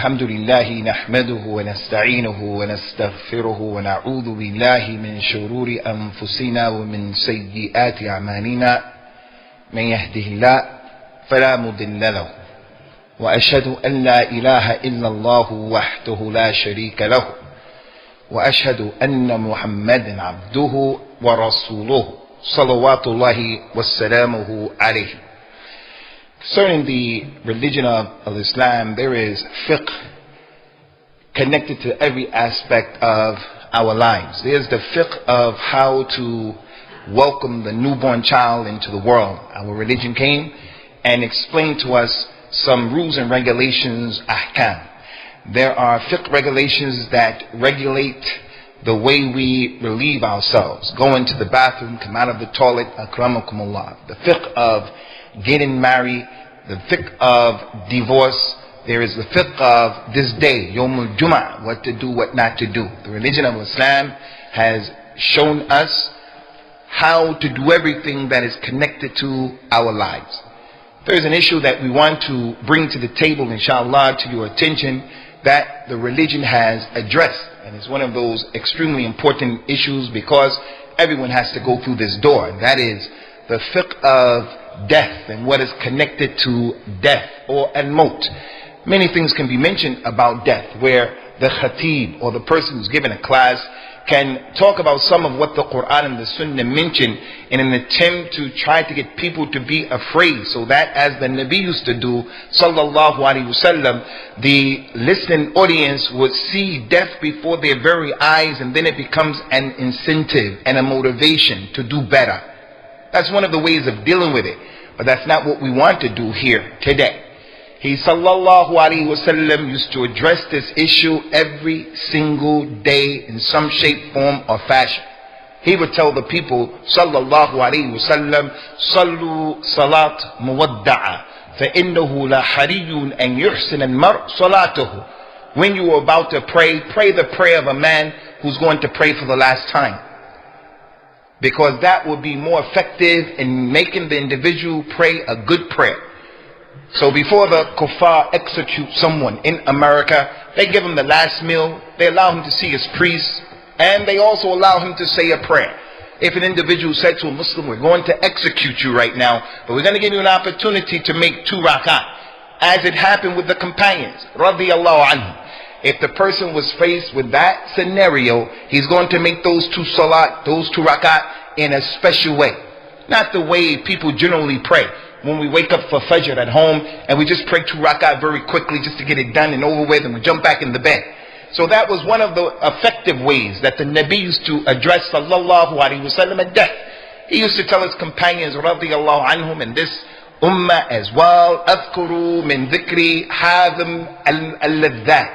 الحمد لله نحمده ونستعينه ونستغفره ونعوذ بالله من شرور أنفسنا ومن سيئات أعمالنا من يهده الله فلا مضل له وأشهد أن لا إله إلا الله وحده لا شريك له وأشهد أن محمدا عبده ورسوله صلوات الله وسلامه عليه. Concerning the religion of Islam, there is fiqh connected to every aspect of our lives. There's the fiqh of how to welcome the newborn child into the world. Our religion came and explained to us some rules and regulations, ahkam. There are fiqh regulations that regulate the way we relieve ourselves. Go into the bathroom, come out of the toilet, akramakumullah. The fiqh of getting married, the fiqh of divorce. There is the fiqh of this day, Yawmul Jum'ah, what to do, what not to do. The religion of Islam has shown us how to do everything that is connected to our lives. There is an issue that we want to bring to the table, inshallah, to your attention, that the religion has addressed. And it's one of those extremely important issues because everyone has to go through this door. And that is the fiqh of death and what is connected to death or al-maut. Many things can be mentioned about death, where the khatib or the person who's given a class can talk about some of what the Quran and the Sunnah mention in an attempt to try to get people to be afraid, so that as the Nabi used to do, sallallahu alaihi wasallam, the listening audience would see death before their very eyes, and then it becomes an incentive and a motivation to do better. That's one of the ways of dealing with it, but that's not what we want to do here today. He sallallahu alaihi wasallam used to address this issue every single day in some shape, form or fashion. He would tell the people sallallahu alaihi wasallam, "Sallu salat muwadda'a, fa innahu la hariyun an yuhsin al-mar' salatuhu." When you are about to pray, pray the prayer of a man who's going to pray for the last time, because that will be more effective in making the individual pray a good prayer. So before the kuffar execute someone in America, they give him the last meal, they allow him to see his priest, and they also allow him to say a prayer. If an individual said to a Muslim, "We're going to execute you right now, but we're going to give you an opportunity to make 2 rak'ah," as it happened with the companions, radiyallahu anhum. If the person was faced with that scenario, he's going to make those 2 salat, those 2 rak'ah in a special way. Not the way people generally pray. When we wake up for Fajr at home and we just pray 2 rak'ah very quickly just to get it done and over with, and we jump back in the bed. So that was one of the effective ways that the Nabi used to address sallallahu alaihi wasallam at death. He used to tell his companions radiyallahu anhum, and this ummah as well, "Adhkuru min dhikri hadhim al-ladhat."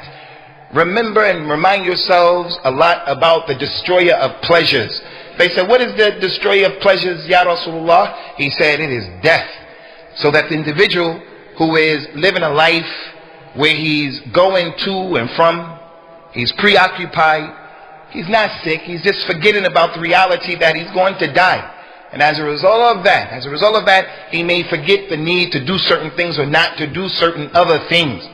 Remember and remind yourselves a lot about the destroyer of pleasures. They said, "What is the destroyer of pleasures, Ya Rasulullah?" He said, "It is death." So that the individual who is living a life where he's going to and from, he's preoccupied, he's not sick, he's just forgetting about the reality that he's going to die. And as a result of that, he may forget the need to do certain things or not to do certain other things.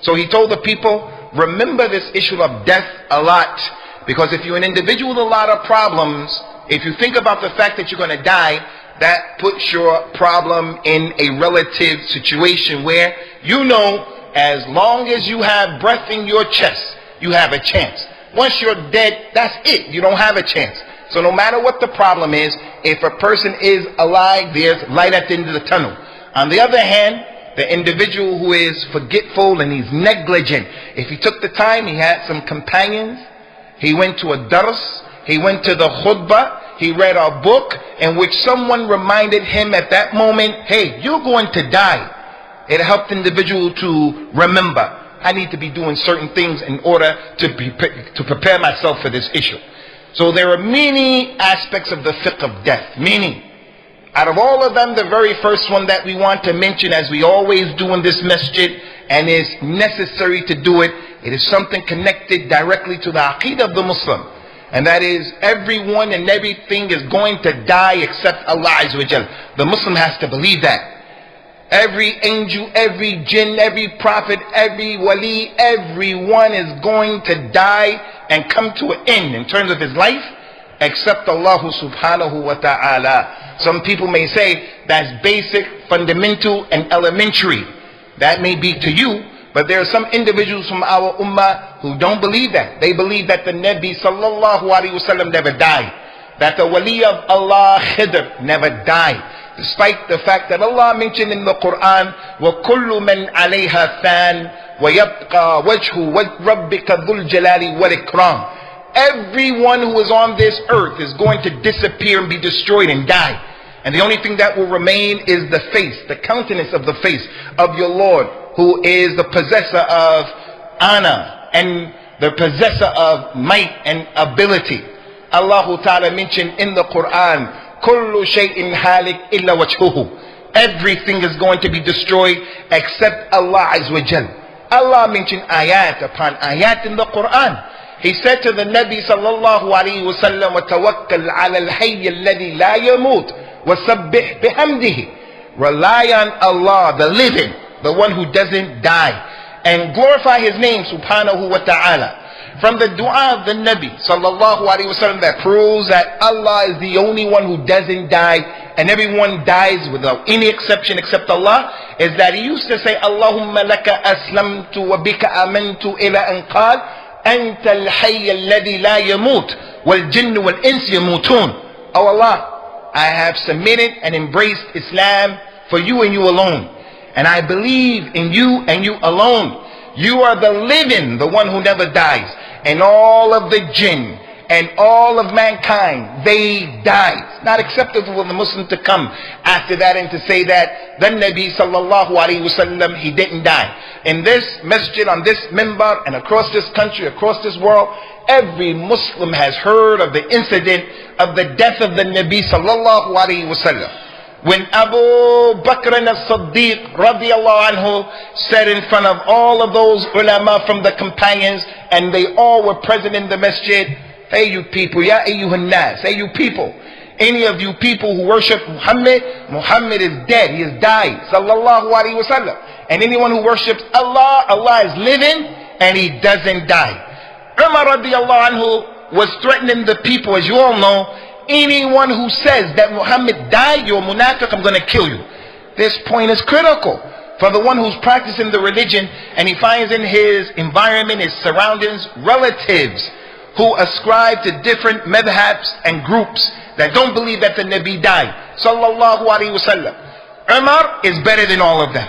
So he told the people, remember this issue of death a lot, because if you're an individual with a lot of problems, if you think about the fact that you're going to die, that puts your problem in a relative situation where you know as long as you have breath in your chest, you have a chance. Once you're dead, that's it. You don't have a chance. So no matter what the problem is, if a person is alive, there's light at the end of the tunnel. On the other hand, the individual who is forgetful and he's negligent, if he took the time, he had some companions, he went to a dars, he went to the khutbah, he read a book in which someone reminded him at that moment, "Hey, you're going to die." It helped the individual to remember, I need to be doing certain things in order to prepare myself for this issue. So there are many aspects of the fiqh of death. Meaning, out of all of them, the very first one that we want to mention, as we always do in this masjid, and is necessary to do it, it is something connected directly to the aqeedah of the Muslim. And that is, everyone and everything is going to die except Allah Azza wa Jal. The Muslim has to believe that. Every angel, every jinn, every prophet, every wali, everyone is going to die and come to an end in terms of his life, except Allah subhanahu wa ta'ala. Some people may say that's basic, fundamental, and elementary. That may be to you, but there are some individuals from our ummah who don't believe that. They believe that the Nabi sallallahu alaihi wasallam never died, that the wali of Allah Khidr never died, despite the fact that Allah mentioned in the Quran, وَكُلُّ مَنْ عَلَيْهَا فَانٍ وَيَبْقَى وَجْهُ رَبِّكَ ذُو الْجَلَالِ وَالْإِكْرَامِ. Everyone who is on this earth is going to disappear and be destroyed and die. And the only thing that will remain is the face, the countenance of the face of your Lord, who is the possessor of honor and the possessor of might and ability. Allah Ta'ala mentioned in the Quran, كُلُّ شَيْءٍ هَالِكٍ إِلَّا وَجْهُهُ. Everything is going to be destroyed except Allah Azza wa Jal. Allah mentioned ayat upon ayat in the Quran. He said to the Nabi sallallahu alayhi wa sallam, وَتَوَكَّلْ عَلَى الْحَيِّ الَّذِي لَا يَمُوتُ وَسَبِّحْ بِحَمْدِهِ. Rely on Allah, the living, the one who doesn't die, and glorify his name subhanahu wa ta'ala. From the dua of the Nabi sallallahu alayhi wa sallam that proves that Allah is the only one who doesn't die and everyone dies without any exception except Allah, is that he used to say, Allahumma laka aslamtu wa bika amantu ila an qal أنت الحي الذي لا يموت والجن والإنس يموتون. Oh Allah, I have submitted and embraced Islam for you and you alone, and I believe in you and you alone. You are the living, the one who never dies, and all of the jinn and all of mankind, they die. It's not acceptable for the Muslim to come after that and to say that the Nabi sallallahu alaihi wasallam, he didn't die. In this masjid, on this minbar, and across this country, across this world, every Muslim has heard of the incident of the death of the Nabi sallallahu alaihi wasallam. When Abu Bakr as-Siddiq radiallahu anhu said in front of all of those ulama from the companions, and they all were present in the masjid, hey you people, ya ayyuhan nas, hey you people, any of you people who worship Muhammad, Muhammad is dead, he has died, sallallahu alaihi wasallam. And anyone who worships Allah, Allah is living and he doesn't die. Umar radiallahu anhu was threatening the people, as you all know, anyone who says that Muhammad died, you're a munafiq, I'm going to kill you. This point is critical for the one who's practicing the religion and he finds in his environment, his surroundings, relatives who ascribe to different madhabs and groups that don't believe that the Nabi died, sallallahu alaihi wasallam. Umar is better than all of them.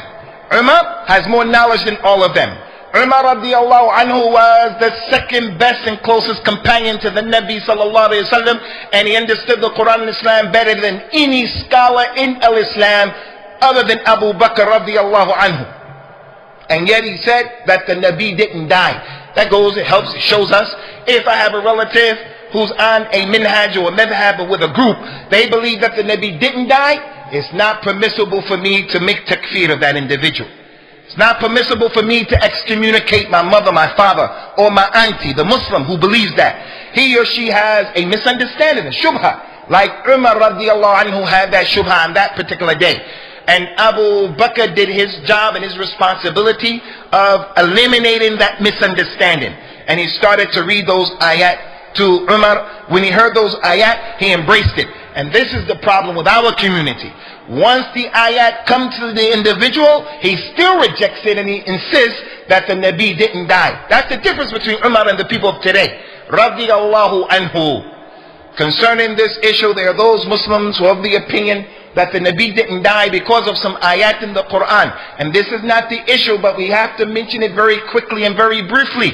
Umar has more knowledge than all of them. Umar radiallahu anhu was the second best and closest companion to the Nabi sallallahu alaihi wasallam, and he understood the Quran and Islam better than any scholar in al-Islam other than Abu Bakr radiallahu anhu. And yet he said that the Nabi didn't die. That goes, it helps, it shows us, if I have a relative who's on a minhaj or a madhab or with a group, they believe that the Nabi didn't die, it's not permissible for me to make takfir of that individual. It's not permissible for me to excommunicate my mother, my father, or my auntie, the Muslim who believes that. He or she has a misunderstanding, a shubha, like Umar radiallahu anhu had that shubha on that particular day. And Abu Bakr did his job and his responsibility of eliminating that misunderstanding. And he started to read those ayat to Umar. When he heard those ayat, he embraced it. And this is the problem with our community. Once the ayat come to the individual, he still rejects it and he insists that the Nabi didn't die. That's the difference between Umar and the people of today. Radiyallahu anhu. Concerning this issue, there are those Muslims who have the opinion that the Nabi didn't die because of some ayat in the Quran. And this is not the issue, but we have to mention it very quickly and very briefly.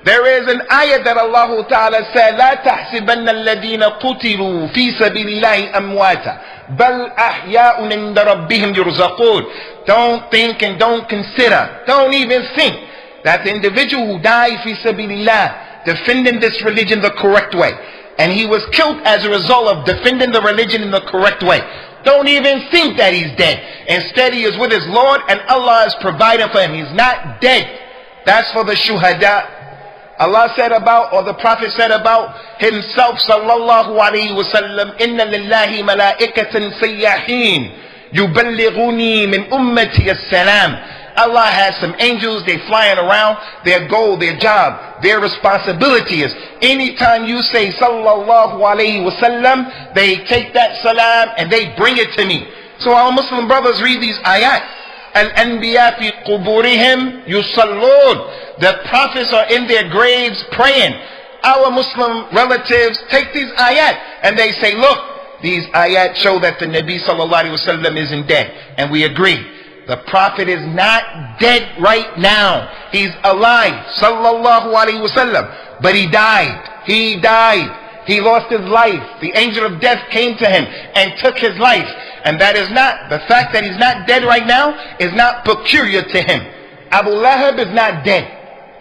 There is an ayat that Allah Ta'ala said, لا تحسبن الذين قتلوا في سبيل الله أمواتا بل أحياء عند ربهم يرزقون. Don't think and don't consider, don't even think that the individual who died fi sabilillah, defending this religion the correct way, and he was killed as a result of defending the religion in the correct way, don't even think that he's dead. Instead, he is with his Lord and Allah is providing for him. He's not dead. That's for the shuhada. Allah said about, or the Prophet said about himself, sallallahu alayhi wa sallam, inna lillahi malaikatan sayyahin يُبَلِّغُنِي مِنْ أُمَّتِي السَّلَامِ. Allah has some angels, they flying around. Their goal, their job, their responsibility is anytime you say sallallahu alayhi wasallam, they take that salam and they bring it to me. So our Muslim brothers read these ayat. Al-anbiya fi quburihim yusallun. The prophets are in their graves praying. Our Muslim relatives take these ayat and they say, look, these ayat show that the Nabi sallallahu alayhi wasallam isn't dead. And we agree. The Prophet is not dead right now. He's alive, sallallahu alayhi wasallam. But he died. He died. He lost his life. The angel of death came to him and took his life. And that is not, the fact that he's not dead right now is not peculiar to him. Abu Lahab is not dead.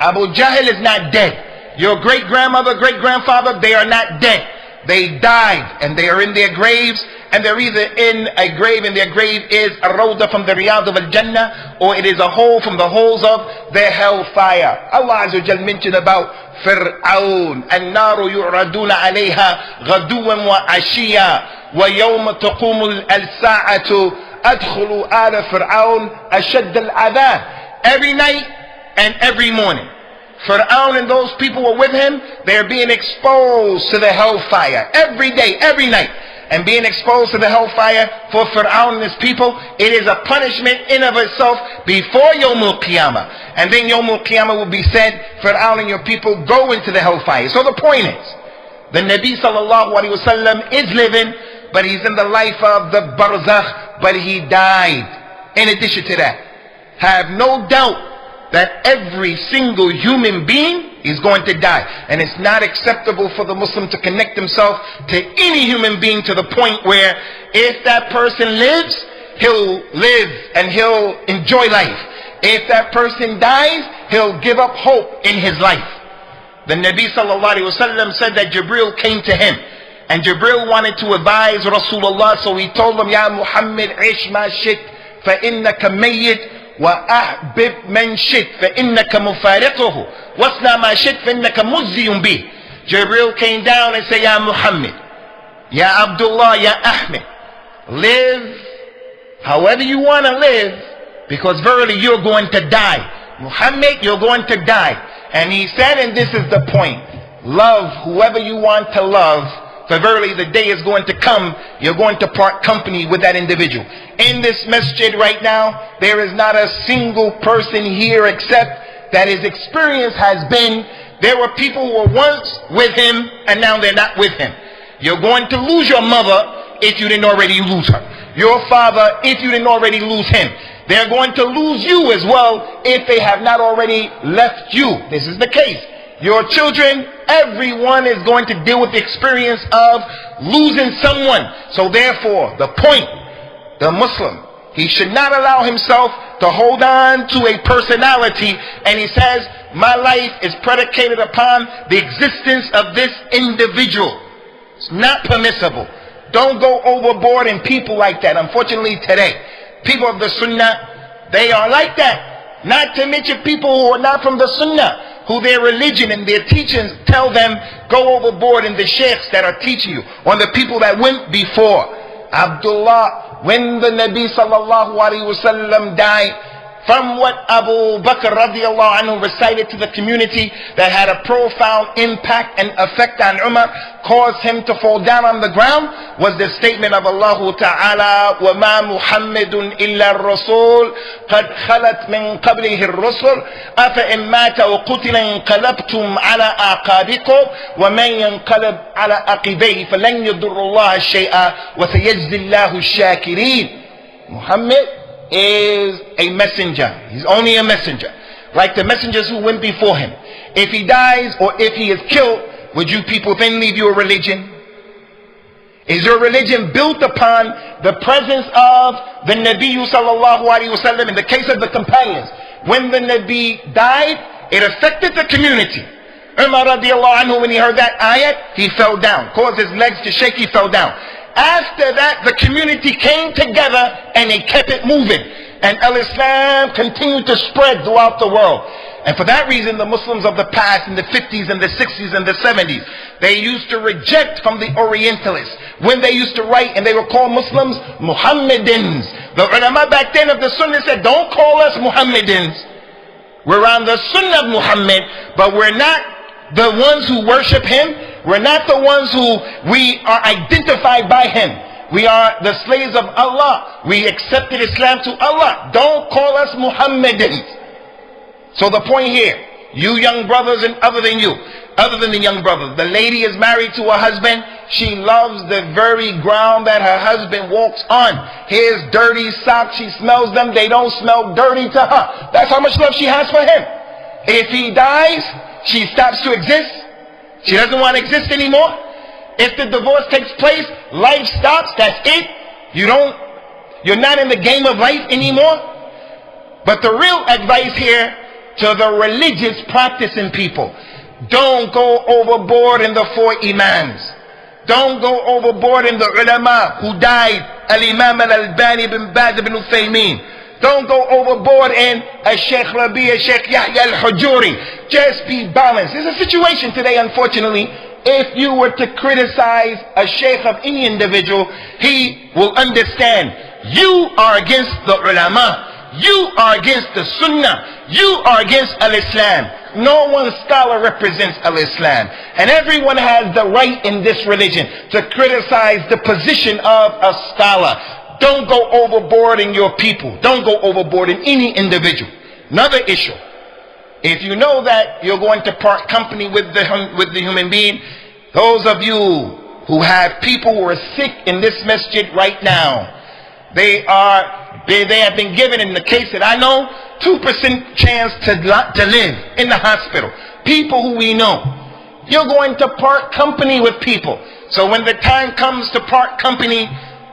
Abu Jahl is not dead. Your great-grandmother, great-grandfather, they are not dead. They died and they are in their graves, and they're either in a grave and their grave is a rawda from the Riyadh of Al-Jannah, or it is a hole from the holes of the hellfire. Allah Azza wa Jal mentioned about Fir'aun. النار يعرضون عليها غدوا وعشيا ويوم تقوم الساعة أدخلوا آل فرعون أشد العذاب. Every night and every morning, Fir'aun and those people were with him. They are being exposed to the hellfire every day, every night. And being exposed to the hellfire for Fir'aun and his people, it is a punishment in of itself before Yawmul Qiyamah. And then Yawmul Qiyamah will be said, Fir'aun and your people go into the hellfire. So the point is, the Nabi sallallahu alaihi wasallam is living, but he's in the life of the barzakh, but he died. In addition to that, have no doubt that every single human being is going to die. And it's not acceptable for the Muslim to connect himself to any human being to the point where if that person lives, he'll live and he'll enjoy life. If that person dies, he'll give up hope in his life. The Nabi sallallahu alaihi wasallam said that Jibril came to him, and Jibril wanted to advise Rasulullah, so he told him, Ya Muhammad, ish ma shit, fa innaka mayyit, وأحبب من شئت فإنك مفارقه واصنع ما شئت فإنك مجزي به. Jibril came down and said, Ya Muhammad, Ya Abdullah, Ya Ahmed, live however you want to live, because verily you're going to die. Muhammad, you're going to die. And he said, and this is the point, love whoever you want to love, for verily the day is going to come, you're going to part company with that individual. In this masjid right now, there is not a single person here except that his experience has been, there were people who were once with him and now they're not with him. You're going to lose your mother if you didn't already lose her. Your father if you didn't already lose him. They're going to lose you as well if they have not already left you. This is the case. Your children, everyone is going to deal with the experience of losing someone. So therefore, the point, the Muslim, he should not allow himself to hold on to a personality, and he says, my life is predicated upon the existence of this individual. It's not permissible. Don't go overboard in people like that. Unfortunately today, people of the Sunnah, they are like that. Not to mention people who are not from the Sunnah, who their religion and their teachings tell them go overboard, in the sheikhs that are teaching you, on the people that went before. Abdullah, when the Nabi sallallahu alaihi wasallam died, from what Abu Bakr radiallahu anhu recited to the community that had a profound impact and effect on Umar, caused him to fall down on the ground, was the statement of Allah Ta'ala, وَمَا مُحَمَّدٌ إِلَّا الرَّسُولُ قَدْ خَلَتْ مِنْ قَبْلِهِ الرُّسُلُ أَفَإِنْ مَاتَ وَقُتِلَ انْقَلَبْتُمْ عَلَىٰ أَعْقَابِكُمْ وَمَنْ يَنْقَلَبْ عَلَىٰ عَقِبَيْهِ فَلَنْ يَضُرَّ اللَّهَ شَيْئًا وَسَيَجْزِي اللَّهُ الشَّاكِرِينَ. Muhammad is a messenger. He's only a messenger, like the messengers who went before him. If he dies or if he is killed, would you people then leave your religion? Is your religion built upon the presence of the Nabi sallallahu alaihi wasallam? In the case of the companions, when the Nabi died, it affected the community. Umar radiallahu anhu, when he heard that ayat, he fell down, caused his legs to shake, he fell down. After that, the community came together and they kept it moving. And Al-Islam continued to spread throughout the world. And for that reason, the Muslims of the past, in the 50s and the 60s and the 70s, they used to reject from the Orientalists. When they used to write and they were called Muslims, Muhammadans. The ulama back then of the Sunnah said, don't call us Muhammadans. We're on the Sunnah of Muhammad, but we're not the ones who worship him. We're not the ones who we are identified by him. We are the slaves of Allah. We accepted Islam to Allah. Don't call us Muhammadans. So the point here, you young brothers and other than the young brothers, the lady is married to her husband. She loves the very ground that her husband walks on. His dirty socks, she smells them. They don't smell dirty to her. That's how much love she has for him. If he dies, she stops to exist. She doesn't want to exist anymore. If the divorce takes place, life stops. That's it. You're not in the game of life anymore. But the real advice here to the religious practicing people, don't go overboard in the 4 imams. Don't go overboard in the ulama who died. Al-Imam al-Albani bin Baz bin Uthaymeen. Don't go overboard in Sheikh Rabi, Sheikh Yahya al-Hujuri. Just be balanced. There's a situation today, unfortunately, if you were to criticize a sheikh of any individual, he will understand you are against the ulama. You are against the Sunnah. You are against Al-Islam. No one scholar represents Al-Islam. And everyone has the right in this religion to criticize the position of a scholar. Don't go overboard in your people. Don't go overboard in any individual. Another issue. If you know that you're going to part company with the human being, those of you who have people who are sick in this masjid right now, they have been given, in the case that I know, 2% chance to live in the hospital. People who we know. You're going to part company with people. So when the time comes to part company,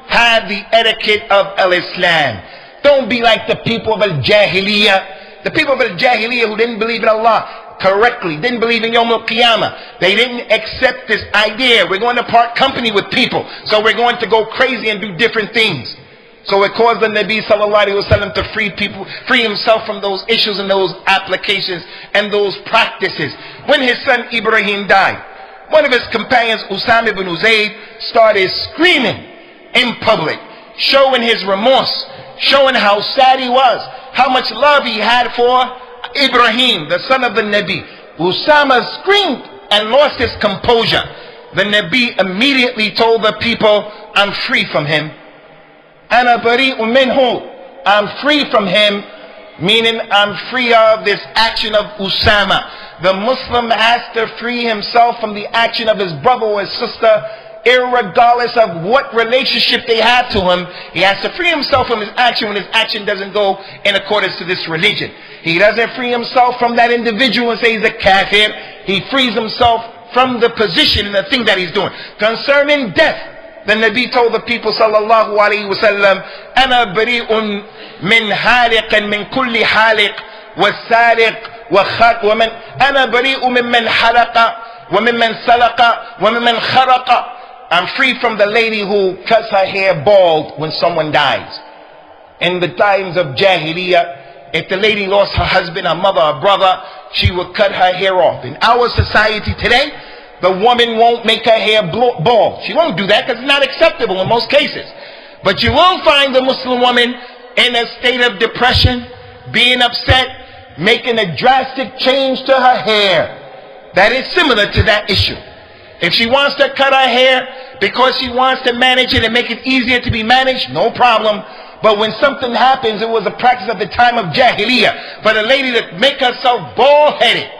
have the etiquette of Al-Islam. Don't be like the people of Al-Jahiliyyah. The people of Al-Jahiliyyah who didn't believe in Allah correctly, didn't believe in Yawm al-Qiyamah. They didn't accept this idea. We're going to part company with people, so we're going to go crazy and do different things. So it caused the Nabi sallallahu alaihi wasallam to free himself from those issues and those applications and those practices. When his son Ibrahim died, one of his companions, Usama ibn Zayd, started screaming in public, showing his remorse, showing how sad he was, how much love he had for Ibrahim, the son of the Nabi. Usama screamed and lost his composure. The Nabi immediately told the people, I'm free from him. Ana bari'un minhu. I'm free from him, meaning I'm free of this action of Usama. The Muslim has to free himself from the action of his brother or his sister, irregardless of what relationship they have to him. He has to free himself from his action when his action doesn't go in accordance to this religion. He doesn't free himself from that individual and say he's a kafir. He frees himself from the position and the thing that he's doing. Concerning death, the Nabi told the people sallallahu alayhi wa sallam, أَنَا بَرِيءٌ مِّنْ حَالِقٍ مِّن كُلِّ حَالِقٍ وَالسَّارِقٍ وَمَنْ أَنَا بَرِيءٌ مِّمَّنْ حَلَقَ وَمِمَّنْ سَلَقَ وَمِمَّنْ خَرَقَ. I'm free from the lady who cuts her hair bald when someone dies. In the times of Jahiliyyah, if the lady lost her husband, her mother, her brother, she would cut her hair off. In our society today, the woman won't make her hair bald. She won't do that because it's not acceptable in most cases. But you will find the Muslim woman in a state of depression, being upset, making a drastic change to her hair. That is similar to that issue. If she wants to cut her hair because she wants to manage it and make it easier to be managed, no problem. But when something happens, it was a practice at the time of Jahiliyyah for the lady to make herself bald-headed.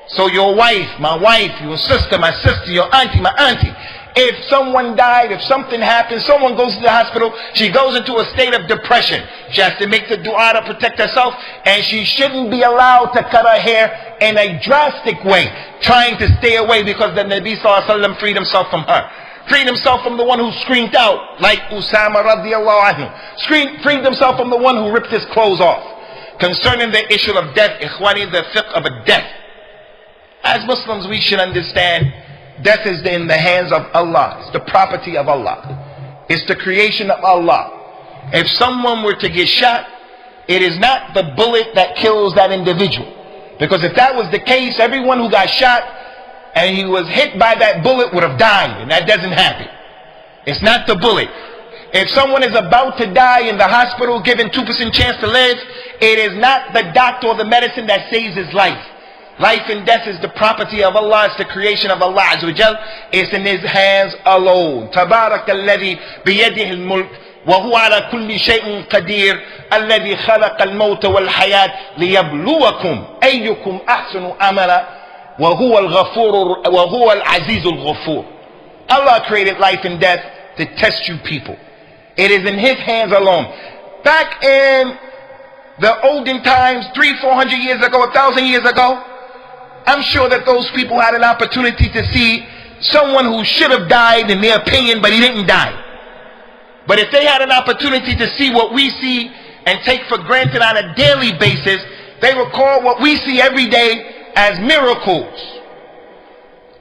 So your wife, my wife, your sister, my sister, your auntie, my auntie, if someone died, if something happens, someone goes to the hospital, she goes into a state of depression. She has to make the dua to protect herself, and she shouldn't be allowed to cut her hair in a drastic way, trying to stay away, because the Nabi sallallahu alaihi wasallam freed himself from her. Freed himself from the one who screamed out, like Usama radiallahu anhu. Freed himself from the one who ripped his clothes off. Concerning the issue of death, ikhwani, the fiqh of a death. As Muslims, we should understand death is in the hands of Allah. It's the property of Allah. It's the creation of Allah. If someone were to get shot, it is not the bullet that kills that individual. Because if that was the case, everyone who got shot and he was hit by that bullet would have died, and that doesn't happen. It's not the bullet. If someone is about to die in the hospital, given 2% chance to live, it is not the doctor or the medicine that saves his life. Life and death is the property of Allah. It's the creation of Allah Azza wa Jal. It's in His hands alone. تبارك الذي بيده الملك وهو على كل شيء قدير الذي خلق الموت والحياة ليبلوكم أيكم أحسن عملا وهو العزيز الغفور. Allah created life and death to test you people. It is in His hands alone. Back in the olden times, 300-400 years ago, 1,000 years ago, I'm sure that those people had an opportunity to see someone who should have died in their opinion, but he didn't die. But if they had an opportunity to see what we see and take for granted on a daily basis, they would call what we see every day as miracles.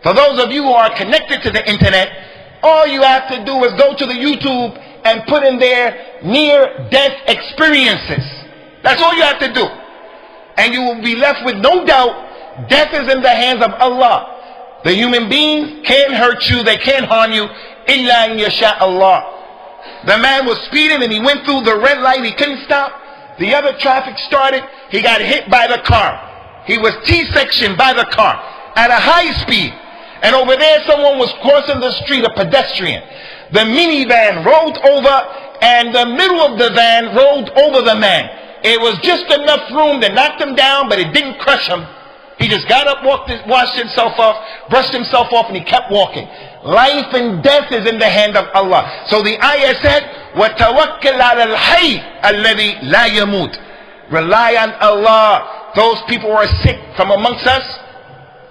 For those of you who are connected to the internet, all you have to do is go to the YouTube and put in there near-death experiences. That's all you have to do. And you will be left with no doubt death is in the hands of Allah. The human beings can't hurt you, they can't harm you, illa in yasha Allah. The man was speeding and he went through the red light, he couldn't stop. The other traffic started, he got hit by the car. He was T-sectioned by the car at a high speed. And over there someone was crossing the street, a pedestrian. The minivan rolled over and the middle of the van rolled over the man. It was just enough room to knock him down, but it didn't crush him. He just got up, washed himself off, brushed himself off, and he kept walking. Life and death is in the hand of Allah. So the ayah said, وَتَوَكَّلْ عَلَى الْحَيِّ الَّذِي لَا يَمُوتُ. Rely on Allah. Those people who are sick from amongst us,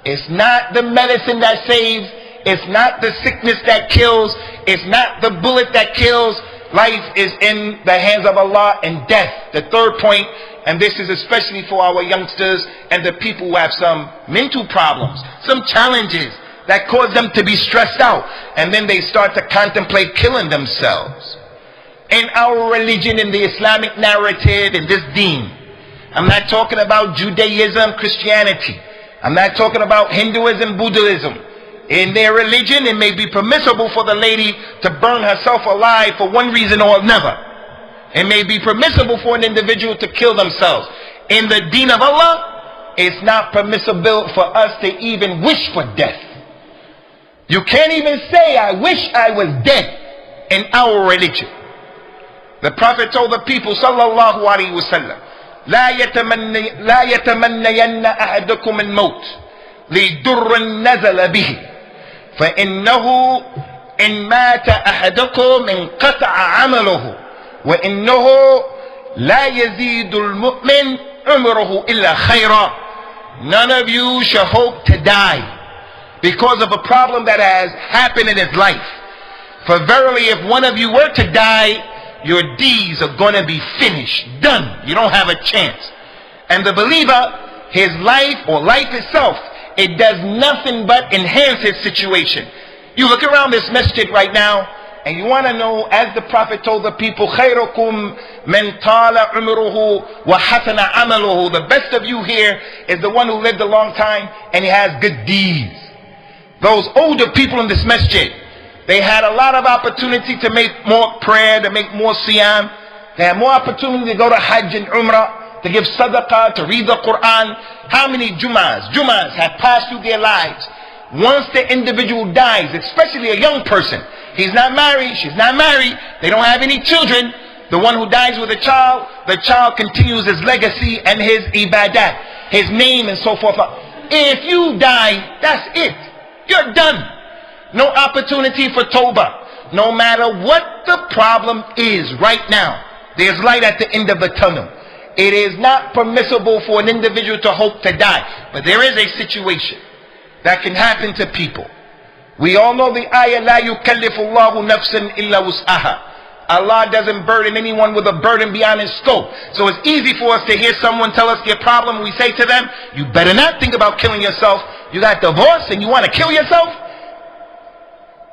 it's not the medicine that saves, it's not the sickness that kills, it's not the bullet that kills. Life is in the hands of Allah, and death. The third point, and this is especially for our youngsters and the people who have some mental problems, some challenges that cause them to be stressed out, and then they start to contemplate killing themselves. In our religion, in the Islamic narrative, in this deen, I'm not talking about Judaism, Christianity. I'm not talking about Hinduism, Buddhism. In their religion, it may be permissible for the lady to burn herself alive for one reason or another. It may be permissible for an individual to kill themselves. In the deen of Allah, it's not permissible for us to even wish for death. You can't even say, I wish I was dead in our religion. The Prophet told the people, sallallahu alaihi wasallam, لا يتمنين أحدكم الموت لضر نزل به فإنه إن مات أحدكم انقطع عمله وإنه لا يزيد المؤمن عمره إلا خيرا. None of you shall hope to die because of a problem that has happened in his life. For verily, if one of you were to die, your deeds are going to be finished, done. You don't have a chance. And the believer, his life or life itself, it does nothing but enhance his situation. You look around this masjid right now, and you want to know, as the Prophet told the people, خَيْرُكُمْ مَنْ طَالَ عُمْرُهُ وَحَسَنَ عَمَلُهُ. The best of you here is the one who lived a long time and he has good deeds. Those older people in this masjid, they had a lot of opportunity to make more prayer, to make more siyam. They had more opportunity to go to Hajj and Umrah, to give sadaqah, to read the Quran. How many Jummahs have passed through their lives? Once the individual dies, especially a young person, he's not married, she's not married, they don't have any children. The one who dies with a child, the child continues his legacy and his ibadat, his name and so forth. If you die, that's it. You're done. No opportunity for tawbah. No matter what the problem is right now, there's light at the end of the tunnel. It is not permissible for an individual to hope to die. But there is a situation that can happen to people. We all know the ayah, لَا يُكَلِّفُ اللَّهُ نَفْسًا إِلَّا وُسْعَهَا. Allah doesn't burden anyone with a burden beyond his scope. So it's easy for us to hear someone tell us their problem. We say to them, you better not think about killing yourself. You got divorced and you want to kill yourself?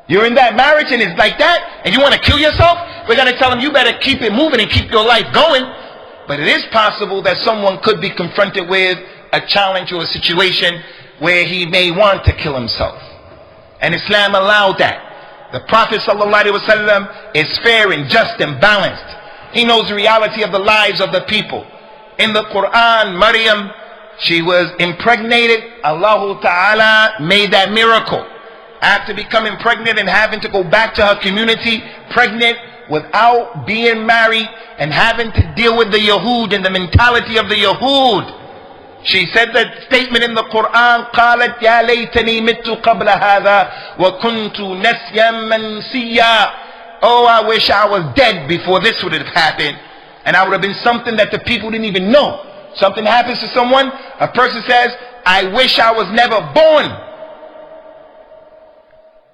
You're in that marriage and it's like that, and you want to kill yourself? We're going to tell them, you better keep it moving and keep your life going. But it is possible that someone could be confronted with a challenge or a situation where he may want to kill himself. And Islam allowed that. The Prophet ﷺ is fair and just and balanced. He knows the reality of the lives of the people. In the Quran, Maryam, she was impregnated. Allah Ta'ala made that miracle. After becoming pregnant and having to go back to her community, pregnant without being married and having to deal with the Yahud and the mentality of the Yahud. She said that statement in the Quran, قالت يا ليتني مت قبل هذا وكنت نسيا منسيا. Oh, I wish I was dead before this would have happened. And I would have been something that the people didn't even know. Something happens to someone, a person says, I wish I was never born.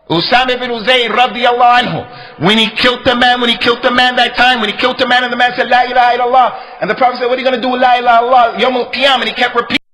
Usama ibn Zayd radiyallahu anhu, when he killed the man that time, when he killed the man and the man said, La ilaha illallah. And the Prophet said, what are you going to do with La ilaha illallah? Yawm al-Qiyamah. And he kept repeating.